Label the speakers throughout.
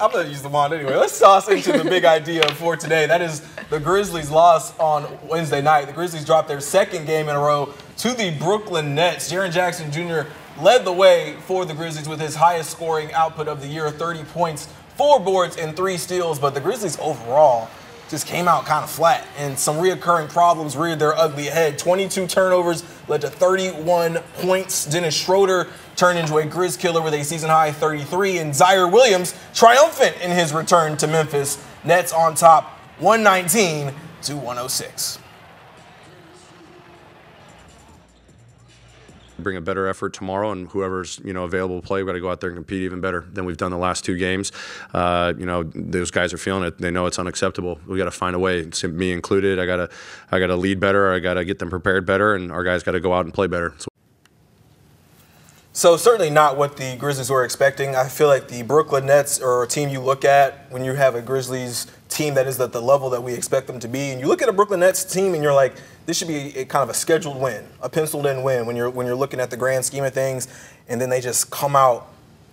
Speaker 1: I'm going to use the wand anyway. Let's toss into the big idea for today. That is the Grizzlies' loss on Wednesday night. The Grizzlies dropped their second game in a row to the Brooklyn Nets. Jaren Jackson Jr. led the way for the Grizzlies with his highest scoring output of the year, 30 points, 4 boards, and 3 steals. But the Grizzlies overall just came out kind of flat, and some reoccurring problems reared their ugly head. 22 turnovers led to 31 points. Dennis Schroeder turned into a Grizz killer with a season-high 33, and Zaire Williams triumphant in his return to Memphis. Nets on top, 119-106.
Speaker 2: Bring a better effort tomorrow, and whoever's available to play, we've got to go out there and compete even better than we've done the last 2 games. Those guys are feeling it. They know it's unacceptable. We got to find a way. It's me included. I got to lead better. I got to get them prepared better, and our guys got to go out and play better.
Speaker 1: So certainly not what the Grizzlies were expecting. I feel like the Brooklyn Nets are a team you look at when you have a Grizzlies team that is at the level that we expect them to be. And you look at a Brooklyn Nets team and you're like, this should be a kind of a scheduled win, a penciled-in win when you're looking at the grand scheme of things. And then they just come out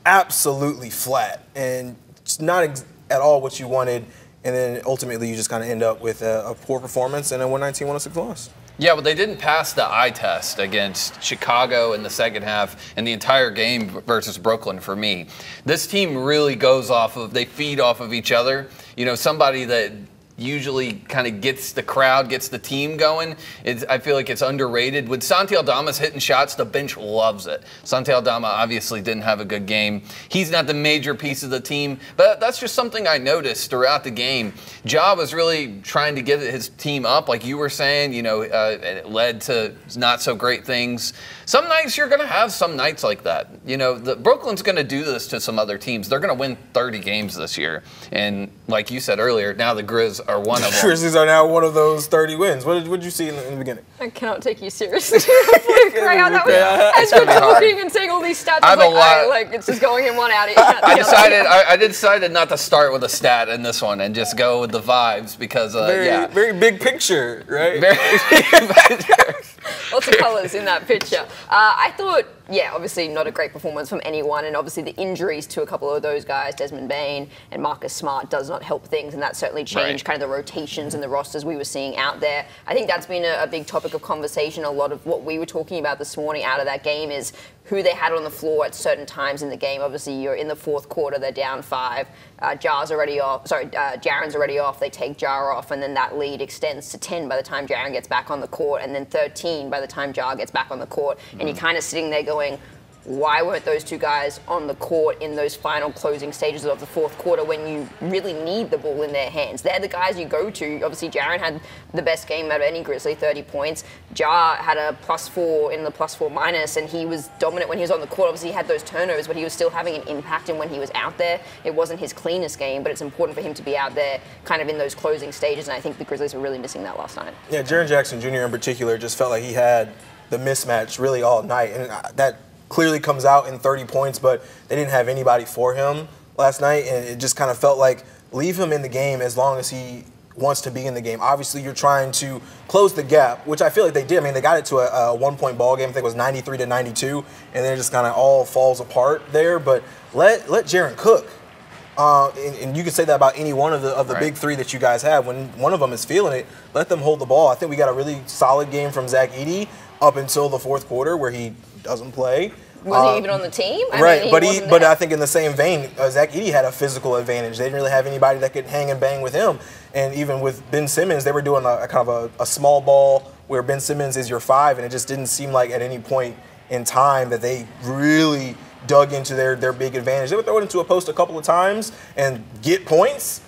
Speaker 1: absolutely flat and it's not at all what you wanted. And then ultimately you just kind of end up with a poor performance and a 119-106 loss.
Speaker 3: Yeah, but they didn't pass the eye test against Chicago in the second half and the entire game versus Brooklyn for me. This team really they feed off of each other. Somebody that usually kind of gets the crowd, gets the team going. I feel like it's underrated. With Santi Aldama's hitting shots, the bench loves it. Santi Aldama obviously didn't have a good game. He's not the major piece of the team, but that's just something I noticed throughout the game. Ja was really trying to get his team up, like you were saying, and it led to not so great things. Some nights you're going to have some nights like that. Brooklyn's going to do this to some other teams. They're going to win 30 games this year. And like you said earlier, now the Grizz are one of them.
Speaker 1: Grizzlies are now one of those 30 wins. What did you see in the beginning?
Speaker 4: I cannot take you seriously. As you're talking and saying all these stats, it's just going in one out.
Speaker 3: I decided not to start with a stat in this one and just go with the vibes because
Speaker 1: very big picture, right?
Speaker 3: Very big picture.
Speaker 4: Lots of colors in that picture. I thought, obviously not a great performance from anyone, and obviously the injuries to a couple of those guys, Desmond Bane and Marcus Smart, does not help things, and that certainly changed kind of the rotations and the rosters we were seeing out there. I think that's been a big topic of conversation. A lot of what we were talking about this morning out of that game is who they had on the floor at certain times in the game. Obviously, you're in the fourth quarter, they're down 5. Jaren's already off. They take Jar off, and then that lead extends to 10 by the time Jaren gets back on the court, and then 13 by the time Jar gets back on the court. And you're kind of sitting there going, why weren't those two guys on the court in those final closing stages of the fourth quarter when you really need the ball in their hands? They're the guys you go to. Obviously, Jaren had the best game out of any Grizzly, 30 points. Jar had a +4 in the +4-, and he was dominant when he was on the court. Obviously, he had those turnovers, but he was still having an impact. And when he was out there, it wasn't his cleanest game, but it's important for him to be out there kind of in those closing stages, and I think the Grizzlies were really missing that last night.
Speaker 1: Yeah, Jaren Jackson Jr. in particular just felt like he had the mismatch really all night, and that clearly comes out in 30 points, but they didn't have anybody for him last night, and it just kind of felt like leave him in the game as long as he wants to be in the game. Obviously, you're trying to close the gap, which I feel like they did. I mean, they got it to a 1-point ball game. I think it was 93-92, and then it just kind of all falls apart there. But let Jaren cook. And you can say that about any one of the big 3 that you guys have. When one of them is feeling it, let them hold the ball. I think we got a really solid game from Zach Edey up until the fourth quarter where he doesn't play.
Speaker 4: Was he even on the team?
Speaker 1: But I think in the same vein, Zach Edey had a physical advantage. They didn't really have anybody that could hang and bang with him. And even with Ben Simmons, they were doing a kind of a small ball where Ben Simmons is your 5, and it just didn't seem like at any point in time that they really dug into their big advantage. They would throw it into a post a couple of times and get points,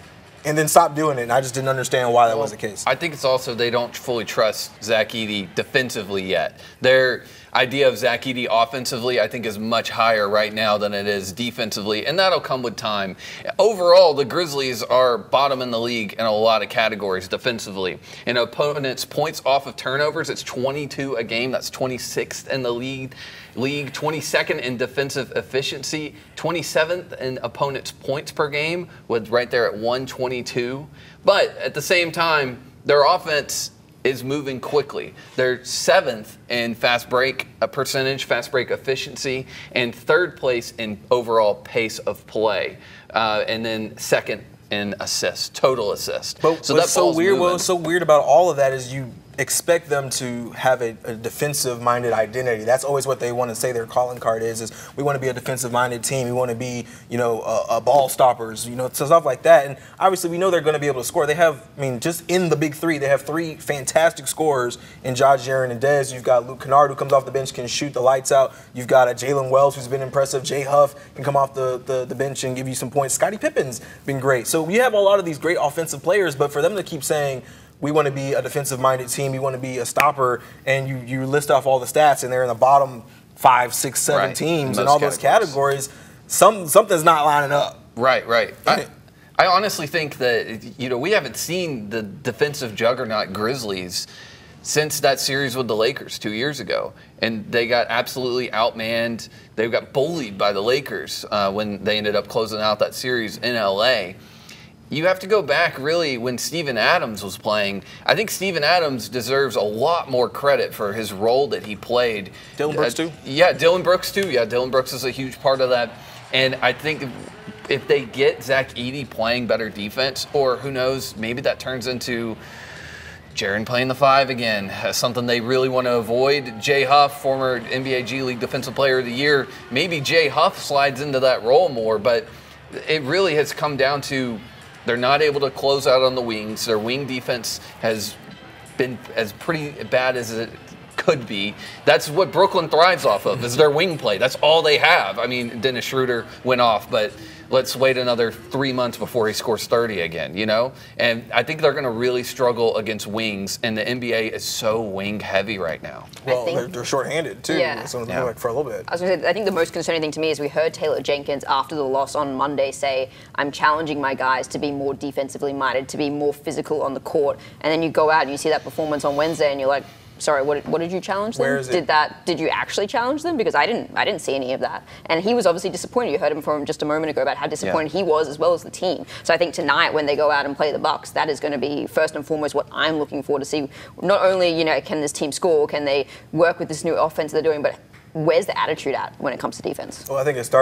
Speaker 1: and then stop doing it. And I just didn't understand why that was the case.
Speaker 3: I think it's also they don't fully trust Zach Edey defensively yet. Their idea of Zach Edey offensively, I think, is much higher right now than it is defensively, and that'll come with time. Overall, the Grizzlies are bottom in the league in a lot of categories defensively. In opponents' points off of turnovers, it's 22 a game. That's 26th in the league. 22nd in defensive efficiency, 27th in opponents' points per game, with right there at 122. But at the same time, their offense is moving quickly. They're 7th in fast break percentage, fast break efficiency, and 3rd place in overall pace of play, and then 2nd in assists, total assist.
Speaker 1: But
Speaker 3: so that's
Speaker 1: so weird. What's so weird about all of that is you expect them to have a defensive-minded identity. That's always what they want to say their calling card is we want to be a defensive-minded team. We want to be, a ball stoppers, stuff like that. And obviously we know they're going to be able to score. They have, just in the big three, they have 3 fantastic scorers in Josh, Jaren, and Dez. You've got Luke Kennard, who comes off the bench, can shoot the lights out. You've got a Jalen Wells, who's been impressive. Jay Huff can come off the bench and give you some points. Scottie Pippen's been great. So we have a lot of these great offensive players, but for them to keep saying, we want to be a defensive-minded team, we want to be a stopper, and you list off all the stats, and they're in the bottom 5, 6, 7 teams in all those categories. Something's not lining up.
Speaker 3: Right. I honestly think that, we haven't seen the defensive juggernaut Grizzlies since that series with the Lakers 2 years ago. And they got absolutely outmanned. They got bullied by the Lakers when they ended up closing out that series in LA. You have to go back, really, when Steven Adams was playing. I think Steven Adams deserves a lot more credit for his role that he played.
Speaker 1: Dillon Brooks, too?
Speaker 3: Yeah, Dillon Brooks, too. Yeah, Dillon Brooks is a huge part of that. And I think if they get Zach Edey playing better defense, or who knows, maybe that turns into Jaren playing the 5 again, something they really want to avoid. Jay Huff, former NBA G League Defensive Player of the Year, maybe Jay Huff slides into that role more, but it really has come down to they're not able to close out on the wings. Their wing defense has been as pretty bad as it could be. That's what Brooklyn thrives off of, is their wing play. That's all they have. Dennis Schroeder went off, but let's wait another 3 months before he scores 30 again, And I think they're going to really struggle against wings, and the NBA is so wing heavy right now.
Speaker 1: Well, they're shorthanded, too.
Speaker 4: Yeah.
Speaker 1: So for a little bit.
Speaker 4: I was going to say, I think the most concerning thing to me is we heard Taylor Jenkins after the loss on Monday say, I'm challenging my guys to be more defensively minded, to be more physical on the court. And then you go out and you see that performance on Wednesday and you're like, sorry, what did you challenge them?
Speaker 1: Where is it?
Speaker 4: Did you actually challenge them? Because I didn't see any of that. And he was obviously disappointed. You heard him from just a moment ago about how disappointed he was, as well as the team. So I think tonight when they go out and play the Bucks, that is going to be first and foremost what I'm looking for to see. Not only, can this team score, can they work with this new offense they're doing, but where's the attitude at when it comes to defense?
Speaker 1: Well, I think it starts